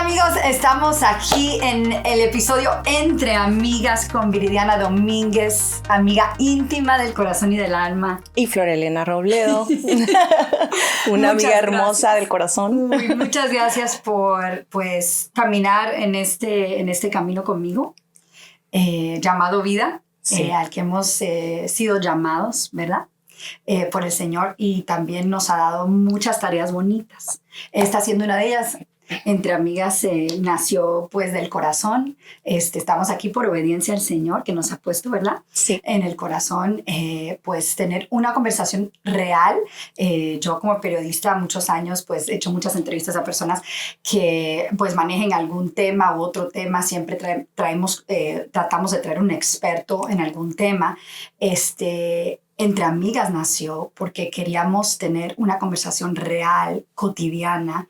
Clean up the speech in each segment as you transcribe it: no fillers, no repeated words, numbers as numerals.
amigos, estamos aquí en el episodio Entre Amigas con Viridiana Domínguez, amiga íntima del corazón y del alma. Y Florelena Robledo, una amiga hermosa del corazón. Muchas gracias por caminar en este camino conmigo, llamado vida, Sí. al que hemos sido llamados, ¿verdad? Por el Señor, y también nos ha dado muchas tareas bonitas. Esta siendo una de ellas. Entre Amigas nació pues del corazón. Estamos aquí por obediencia al Señor que nos ha puesto, ¿verdad? Sí. En el corazón, pues tener una conversación real. Yo como periodista muchos años pues he hecho muchas entrevistas a personas que pues manejen algún tema u otro tema. Siempre tratamos de traer un experto en algún tema. Entre Amigas nació porque queríamos tener una conversación real, cotidiana,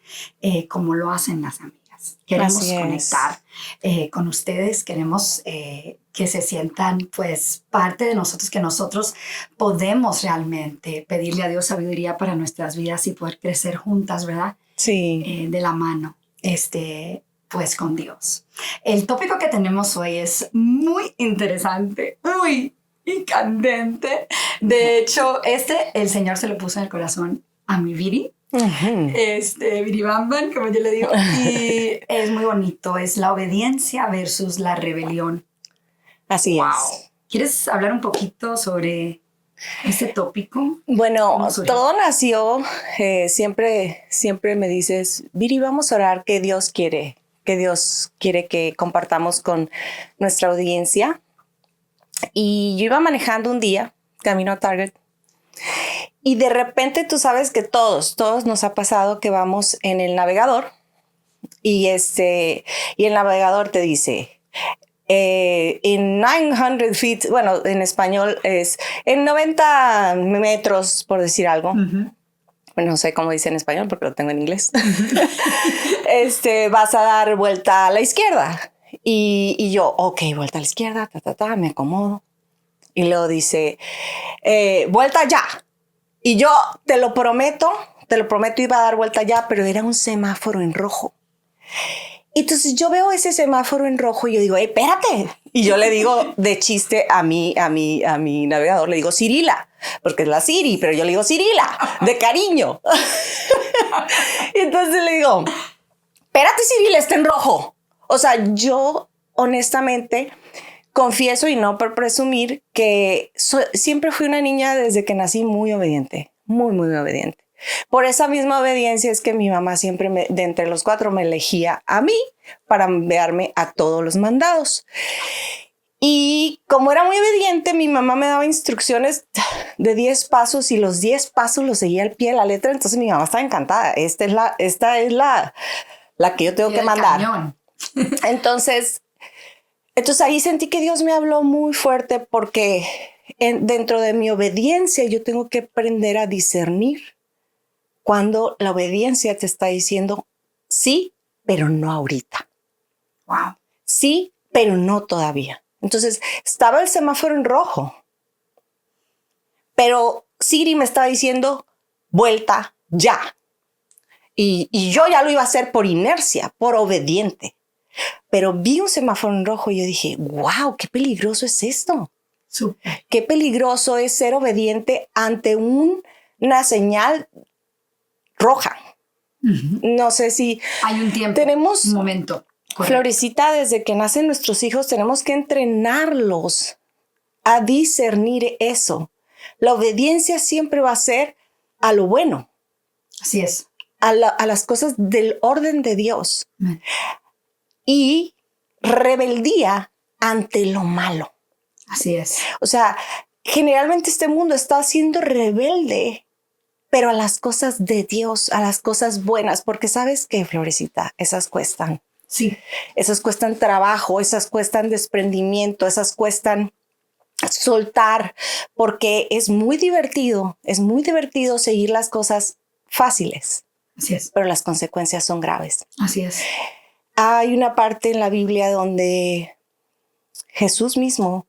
como lo hacen las amigas. Queremos conectar con ustedes, queremos que se sientan pues parte de nosotros, que nosotros podemos realmente pedirle a Dios sabiduría para nuestras vidas y poder crecer juntas, ¿verdad? Sí. De la mano, pues con Dios. El tópico que tenemos hoy es muy interesante, y candente. De hecho, el Señor se lo puso en el corazón a mi Viri. Uh-huh. Viri Bamban, como yo le digo. Y es muy bonito. Es la obediencia versus la rebelión. Así es. ¿Quieres hablar un poquito sobre este tópico? Bueno, todo nació, siempre me dices, Viri, vamos a orar, que Dios quiere que compartamos con nuestra audiencia. Y yo iba manejando un día, camino a Target, y de repente tú sabes que todos nos ha pasado que vamos en el navegador y el navegador te dice en 900 feet, bueno, en español es en 90 metros, por decir algo. Uh-huh. No sé cómo dice en español porque lo tengo en inglés. Vas a dar vuelta a la izquierda. Y yo, ok, vuelta a la izquierda, me acomodo. Y luego dice, vuelta ya. Y yo te lo prometo, iba a dar vuelta ya, pero era un semáforo en rojo. Entonces yo veo ese semáforo en rojo y yo digo, espérate. Y yo le digo de chiste a mi navegador, le digo Cirila, porque es la Siri, pero yo le digo Cirila, de cariño. Y entonces le digo, espérate, Cirila, está en rojo. O sea, yo honestamente confieso, y no por presumir, que siempre fui una niña desde que nací muy obediente, muy obediente. Por esa misma obediencia es que mi mamá siempre de entre los 4 me elegía a mí para enviarme a todos los mandados. Y como era muy obediente, mi mamá me daba instrucciones de 10 pasos y los 10 pasos los seguía al pie de la letra. Entonces mi mamá estaba encantada. Esta es la que yo tengo que mandar. Cañón. Entonces ahí sentí que Dios me habló muy fuerte porque dentro de mi obediencia yo tengo que aprender a discernir cuando la obediencia te está diciendo sí, pero no ahorita. Wow. Sí, pero no todavía. Entonces estaba el semáforo en rojo, pero Siri me estaba diciendo vuelta ya. Y yo ya lo iba a hacer por inercia, por obediente. Pero vi un semáforo en rojo y yo dije, wow, qué peligroso es esto. Super. Qué peligroso es ser obediente ante una señal roja. Uh-huh. No sé si hay un tiempo, tenemos un momento. Correcto. Florecita, desde que nacen nuestros hijos tenemos que entrenarlos a discernir eso. La obediencia siempre va a ser a lo bueno. Así es. A las cosas del orden de Dios. Y rebeldía ante lo malo. Así es. O sea, generalmente este mundo está siendo rebelde, pero a las cosas de Dios, a las cosas buenas, porque ¿sabes qué, Florecita? Esas cuestan. Sí. Esas cuestan trabajo, esas cuestan desprendimiento, esas cuestan soltar, porque es muy divertido seguir las cosas fáciles. Así es. Pero las consecuencias son graves. Así es. Hay una parte en la Biblia donde Jesús mismo,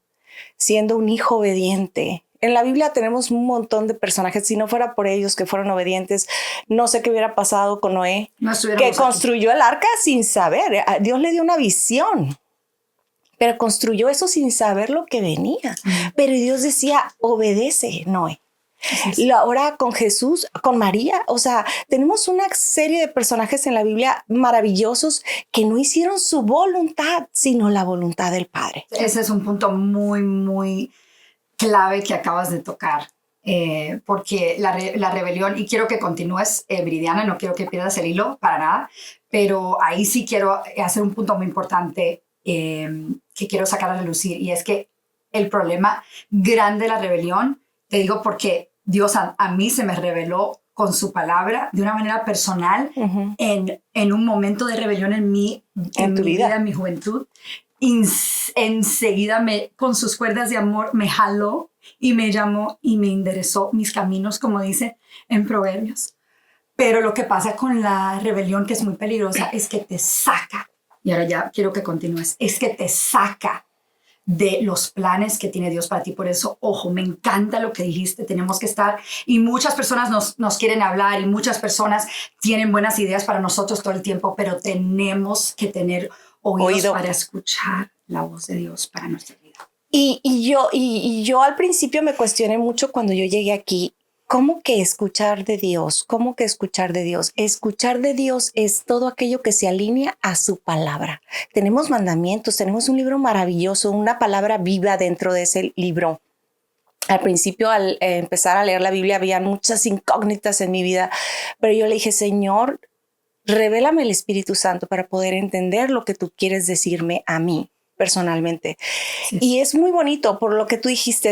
siendo un hijo obediente, En la Biblia tenemos un montón de personajes. Si no fuera por ellos que fueron obedientes, no sé qué hubiera pasado con Noé, No que estuviéramos construyó el arca sin saber. Dios le dio una visión, pero construyó eso sin saber lo que venía. Pero Dios decía, obedece, Noé. aquí. Ahora con Jesús, con María, o sea, tenemos una serie de personajes en la Biblia maravillosos que no hicieron su voluntad, sino la voluntad del Padre. Ese es un punto muy, muy clave que acabas de tocar, porque la rebelión, y quiero que continúes, Viridiana, no quiero que pierdas el hilo para nada, pero ahí sí quiero hacer un punto muy importante que quiero sacar a relucir, y es que el problema grande de la rebelión, te digo porque Dios a mí se me reveló con su palabra de una manera personal en un momento de rebelión en mi vida, en mi juventud. Enseguida con sus cuerdas de amor me jaló y me llamó y me enderezó mis caminos, como dice en Proverbios. Pero lo que pasa con la rebelión, que es muy peligrosa, es que te saca, y ahora ya quiero que continúes, es que te saca de los planes que tiene Dios para ti. Por eso, ojo, me encanta lo que dijiste, tenemos que estar, y muchas personas nos quieren hablar y muchas personas tienen buenas ideas para nosotros todo el tiempo, pero tenemos que tener oídos para escuchar la voz de Dios para nuestra vida. Y yo al principio me cuestioné mucho cuando yo llegué aquí. ¿Cómo que escuchar de Dios? ¿Cómo que escuchar de Dios? Escuchar de Dios es todo aquello que se alinea a su palabra. Tenemos mandamientos, tenemos un libro maravilloso, una palabra viva dentro de ese libro. Al principio, al empezar a leer la Biblia, había muchas incógnitas en mi vida, pero yo le dije, Señor, revélame el Espíritu Santo para poder entender lo que tú quieres decirme a mí personalmente. Sí. Y es muy bonito por lo que tú dijiste.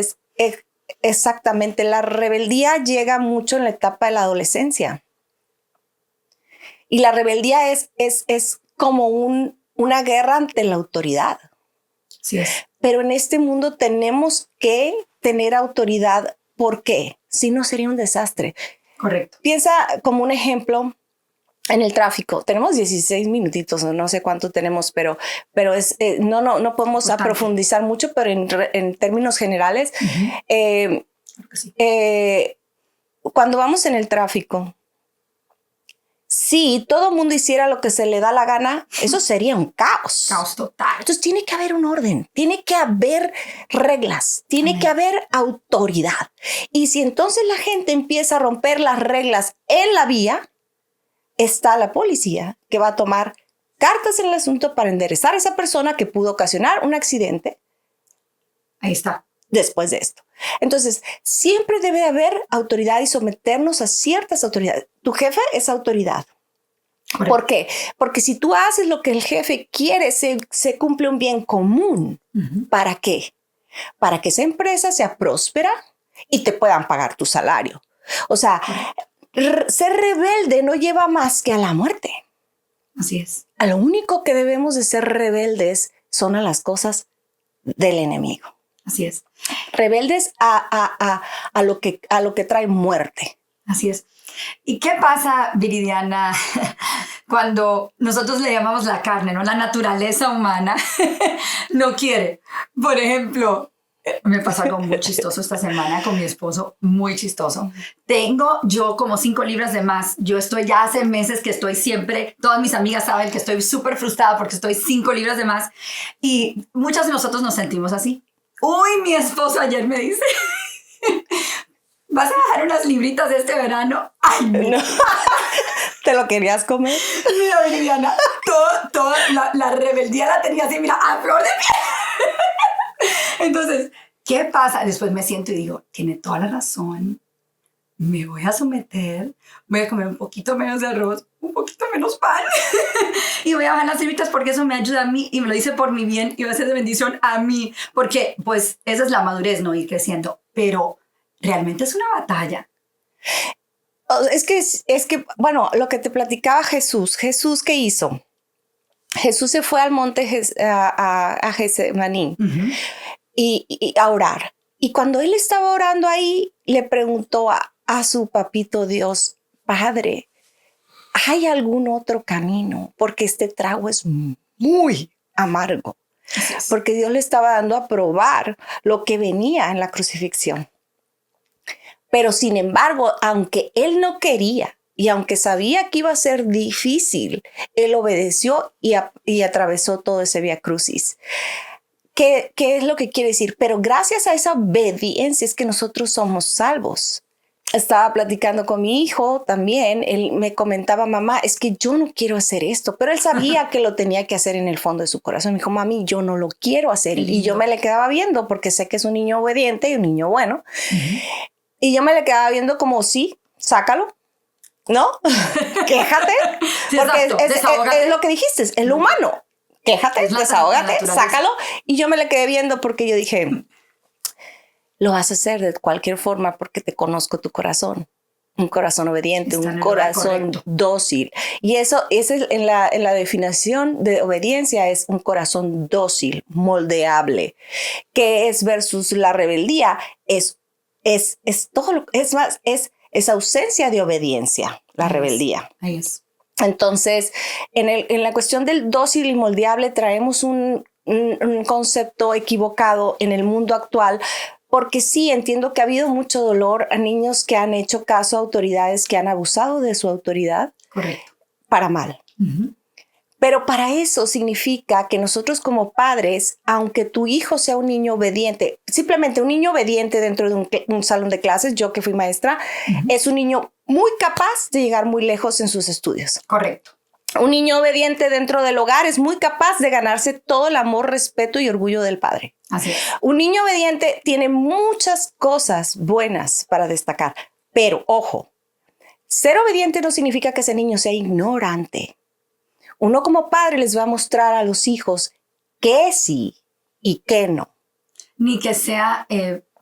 Exactamente, la rebeldía llega mucho en la etapa de la adolescencia. Y la rebeldía es como una guerra ante la autoridad. Sí es. Pero en este mundo tenemos que tener autoridad. ¿Por qué? Si no, sería un desastre. Correcto. Piensa como un ejemplo en el tráfico. Tenemos 16 minutitos, no sé cuánto tenemos, pero no podemos profundizar mucho, pero en términos generales, cuando vamos en el tráfico, si todo el mundo hiciera lo que se le da la gana, eso sería un caos. Caos total. Entonces tiene que haber un orden, tiene que haber reglas, tiene que haber autoridad. Y si entonces la gente empieza a romper las reglas en la vía, está la policía que va a tomar cartas en el asunto para enderezar a esa persona que pudo ocasionar un accidente. Ahí está. Después de esto. Entonces, siempre debe haber autoridad y someternos a ciertas autoridades. Tu jefe es autoridad. Correcto. ¿Por qué? Porque si tú haces lo que el jefe quiere, se cumple un bien común. ¿Para qué? Para que esa empresa sea próspera y te puedan pagar tu salario. O sea, ser rebelde no lleva más que a la muerte. Así es. A lo único que debemos de ser rebeldes son a las cosas del enemigo. Así es. Rebeldes a lo que trae muerte. Así es. ¿Y qué pasa, Viridiana, cuando nosotros le llamamos la carne, ¿no? La naturaleza humana no quiere? Por ejemplo, me pasó algo muy chistoso esta semana con mi esposo, muy chistoso. Tengo yo como 5 libras de más. Yo estoy ya hace meses que estoy siempre, todas mis amigas saben que estoy súper frustrada porque estoy 5 libras de más. Y muchas de nosotros nos sentimos así. Uy, mi esposo ayer me dice, ¿vas a bajar unas libritas de este verano? Ay, no. ¿Te lo querías comer? Mira, Viridiana, toda la rebeldía la tenía así, mira, a flor de piel. Entonces, ¿qué pasa? Después me siento y digo, tiene toda la razón. Me voy a someter, voy a comer un poquito menos de arroz, un poquito menos pan y voy a bajar las libritas porque eso me ayuda a mí y me lo dice por mi bien y va a ser de bendición a mí, porque pues esa es la madurez, ¿no? Ir creciendo, pero realmente es una batalla. Es que bueno, lo que te platicaba Jesús, ¿qué hizo? Jesús se fue al monte a Getsemaní y a orar. Y cuando él estaba orando ahí, le preguntó a su papito Dios, Padre, ¿hay algún otro camino? Porque este trago es muy amargo. Porque Dios le estaba dando a probar lo que venía en la crucifixión. Pero sin embargo, aunque él no quería y aunque sabía que iba a ser difícil, él obedeció y atravesó todo ese vía crucis. ¿Qué es lo que quiere decir? Pero gracias a esa obediencia es que nosotros somos salvos. Estaba platicando con mi hijo también, él me comentaba, mamá, es que yo no quiero hacer esto, pero él sabía que lo tenía que hacer en el fondo de su corazón. Me dijo, mami, yo no lo quiero hacer. Y yo me le quedaba viendo porque sé que es un niño obediente y un niño bueno. Y yo me le quedaba viendo como, sí, sácalo, ¿no? Quéjate, Sí, porque exacto, es lo que dijiste, es el humano. Quéjate, desahógate, sácalo. Y yo me le quedé viendo porque yo dije, lo vas a hacer de cualquier forma porque te conozco tu corazón. Un corazón obediente, un corazón dócil. Y eso es en la definición de obediencia, es un corazón dócil, moldeable. ¿Qué es versus la rebeldía? Es todo lo, es más, es ausencia de obediencia, la rebeldía. Ahí es. Entonces, en la cuestión del dócil y moldeable traemos un concepto equivocado en el mundo actual, porque sí, entiendo que ha habido mucho dolor a niños que han hecho caso a autoridades que han abusado de su autoridad. Correcto. Para mal. Pero para eso significa que nosotros como padres, aunque tu hijo sea un niño obediente, simplemente un niño obediente dentro de un salón de clases, yo que fui maestra, es un niño muy capaz de llegar muy lejos en sus estudios. Correcto. Un niño obediente dentro del hogar es muy capaz de ganarse todo el amor, respeto y orgullo del padre. Así es. Un niño obediente tiene muchas cosas buenas para destacar, pero ojo, ser obediente no significa que ese niño sea ignorante. Uno como padre les va a mostrar a los hijos qué sí y qué no. Ni que sea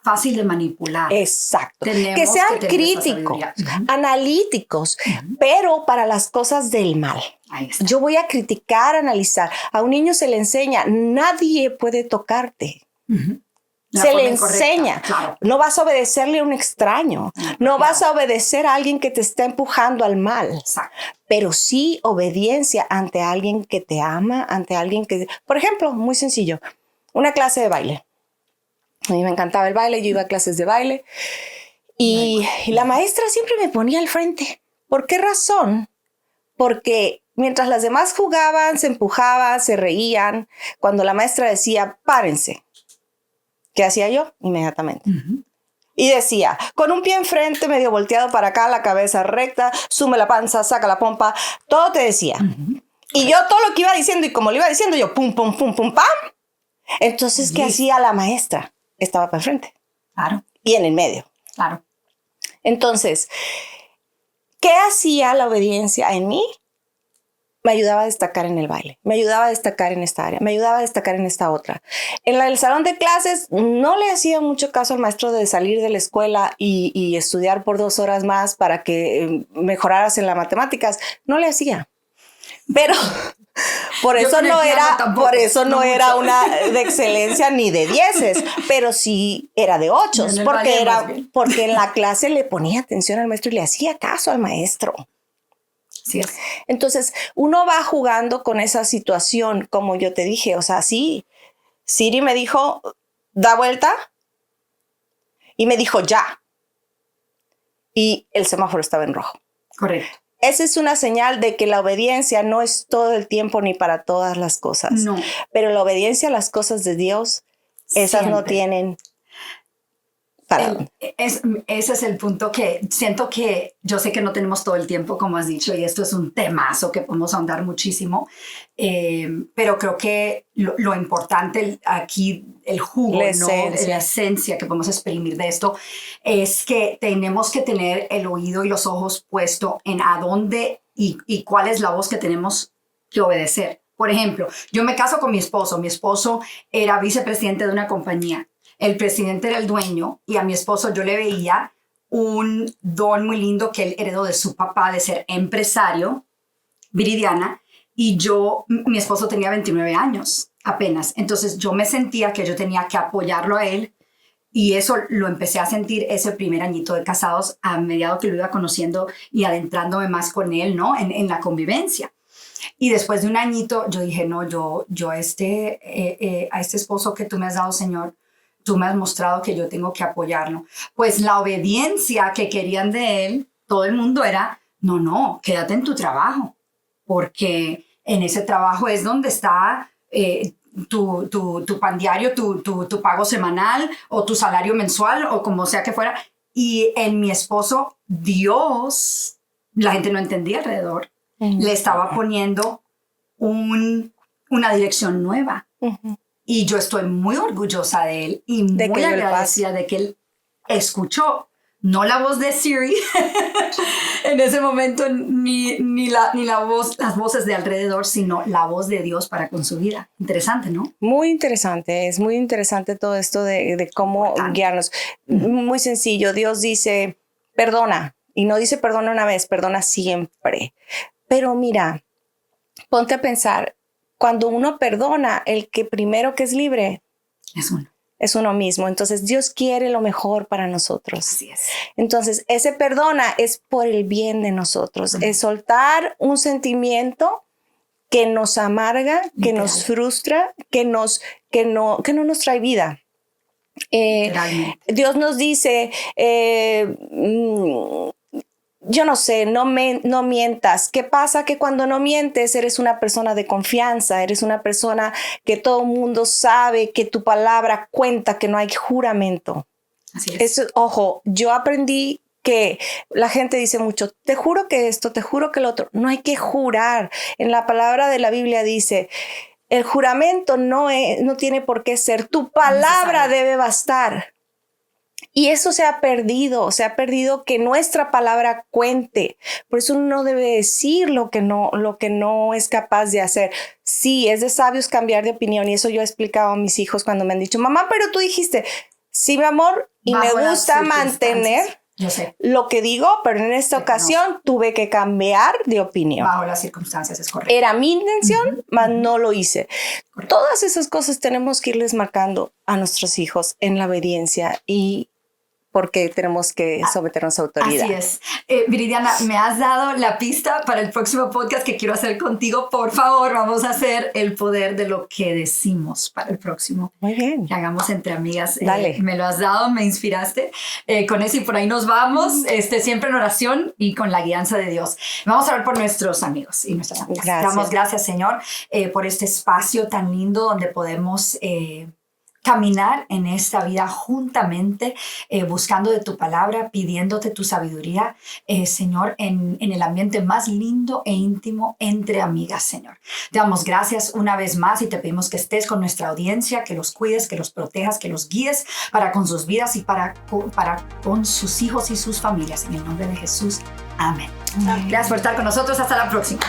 fácil de manipular. Exacto. Tenemos que sean críticos, analíticos, pero para las cosas del mal. Ahí está. Yo voy a criticar, analizar. A un niño se le enseña, nadie puede tocarte. Se le enseña. Claro. No vas a obedecerle a un extraño. No vas a obedecer a alguien que te está empujando al mal. Exacto. Pero sí obediencia ante alguien que te ama, ante alguien que... Por ejemplo, muy sencillo, una clase de baile. A mí me encantaba el baile, yo iba a clases de baile y la maestra siempre me ponía al frente. ¿Por qué razón? Porque mientras las demás jugaban, se empujaban, se reían, cuando la maestra decía, párense, ¿qué hacía yo? Inmediatamente. Y decía, con un pie enfrente, medio volteado para acá, la cabeza recta, sume la panza, saca la pompa, todo te decía. Y yo todo lo que iba diciendo y como lo iba diciendo, yo pum, pum, pum, pum, pam. Entonces, ¿qué hacía la maestra? Estaba para el frente. Claro. Y en el medio. Claro. Entonces, ¿qué hacía la obediencia en mí? Me ayudaba a destacar en el baile, me ayudaba a destacar en esta área, me ayudaba a destacar en esta otra. En el salón de clases no le hacía mucho caso al maestro de salir de la escuela y estudiar por 2 horas más para que mejoraras en las matemáticas. No le hacía. Pero por eso no era una de excelencia ni de 10, pero sí era de 8, porque en la clase le ponía atención al maestro y le hacía caso al maestro. Sí es. Entonces, uno va jugando con esa situación, como yo te dije, o sea, sí, Siri me dijo, da vuelta, y me dijo, ya. Y el semáforo estaba en rojo. Correcto. Esa es una señal de que la obediencia no es todo el tiempo ni para todas las cosas. No. Pero la obediencia a las cosas de Dios, esas no tienen... Ese es el punto que siento que yo sé que no tenemos todo el tiempo, como has dicho, y esto es un temazo que podemos ahondar muchísimo, pero creo que lo importante aquí, el jugo, la esencia que podemos exprimir de esto, es que tenemos que tener el oído y los ojos puestos en a dónde y cuál es la voz que tenemos que obedecer. Por ejemplo, yo me caso con mi esposo era vicepresidente de una compañía. El presidente era el dueño y a mi esposo yo le veía un don muy lindo que él heredó de su papá de ser empresario, Viridiana, y mi esposo tenía 29 años apenas. Entonces yo me sentía que yo tenía que apoyarlo a él y eso lo empecé a sentir ese primer añito de casados a medida que lo iba conociendo y adentrándome más con él, ¿no? En la convivencia. Y después de un añito yo dije, no, yo a este esposo que tú me has dado, Señor, tú me has mostrado que yo tengo que apoyarlo. Pues la obediencia que querían de él, todo el mundo era, no, quédate en tu trabajo, porque en ese trabajo es donde está tu pan diario, tu pago semanal o tu salario mensual o como sea que fuera. Y en mi esposo, Dios, la gente no entendía alrededor, le estaba poniendo una dirección nueva. Y yo estoy muy orgullosa de él y muy agradecida de que él escuchó, no la voz de Siri en ese momento, ni la voz, las voces de alrededor, sino la voz de Dios para con su vida. Interesante, ¿no? Muy interesante, es muy interesante todo esto de cómo guiarnos. Muy sencillo, Dios dice, perdona, y no dice perdona una vez, perdona siempre. Pero mira, ponte a pensar, cuando uno perdona, el que primero que es libre es uno mismo. Entonces Dios quiere lo mejor para nosotros. Así es. Entonces ese perdona es por el bien de nosotros. Es soltar un sentimiento que nos amarga, que nos frustra, que no nos trae vida. Dios nos dice, yo no sé, no mientas. ¿Qué pasa? Que cuando no mientes eres una persona de confianza, eres una persona que todo el mundo sabe que tu palabra cuenta, que no hay juramento. Así es. Ojo, yo aprendí que la gente dice mucho, te juro que esto, te juro que lo otro. No hay que jurar. En la palabra de la Biblia dice, el juramento no tiene por qué ser. Tu palabra debe bastar. Y eso se ha perdido que nuestra palabra cuente. Por eso uno no debe decir lo que no es capaz de hacer. Sí, es de sabios cambiar de opinión y eso yo he explicado a mis hijos cuando me han dicho, mamá, pero tú dijiste, sí, mi amor, y me gusta mantener yo sé lo que digo, pero en esta ocasión tuve que cambiar de opinión. Bajo las circunstancias, es correcto. Era mi intención, mas no lo hice. Correcto. Todas esas cosas tenemos que irles marcando a nuestros hijos en la obediencia y porque tenemos que someternos a autoridad. Así es. Viridiana, me has dado la pista para el próximo podcast que quiero hacer contigo. Por favor, vamos a hacer el poder de lo que decimos para el próximo. Muy bien. Que hagamos entre amigas. Dale. Me lo has dado, me inspiraste. Con eso y por ahí nos vamos, siempre en oración y con la guianza de Dios. Vamos a orar por nuestros amigos y nuestras amigas. Gracias. Damos gracias, Señor, por este espacio tan lindo donde podemos caminar en esta vida juntamente, buscando de tu palabra, pidiéndote tu sabiduría, Señor, en el ambiente más lindo e íntimo entre amigas, Señor. Te damos gracias una vez más y te pedimos que estés con nuestra audiencia, que los cuides, que los protejas, que los guíes para con sus vidas y para con sus hijos y sus familias. En el nombre de Jesús. Amén. Gracias por estar con nosotros. Hasta la próxima.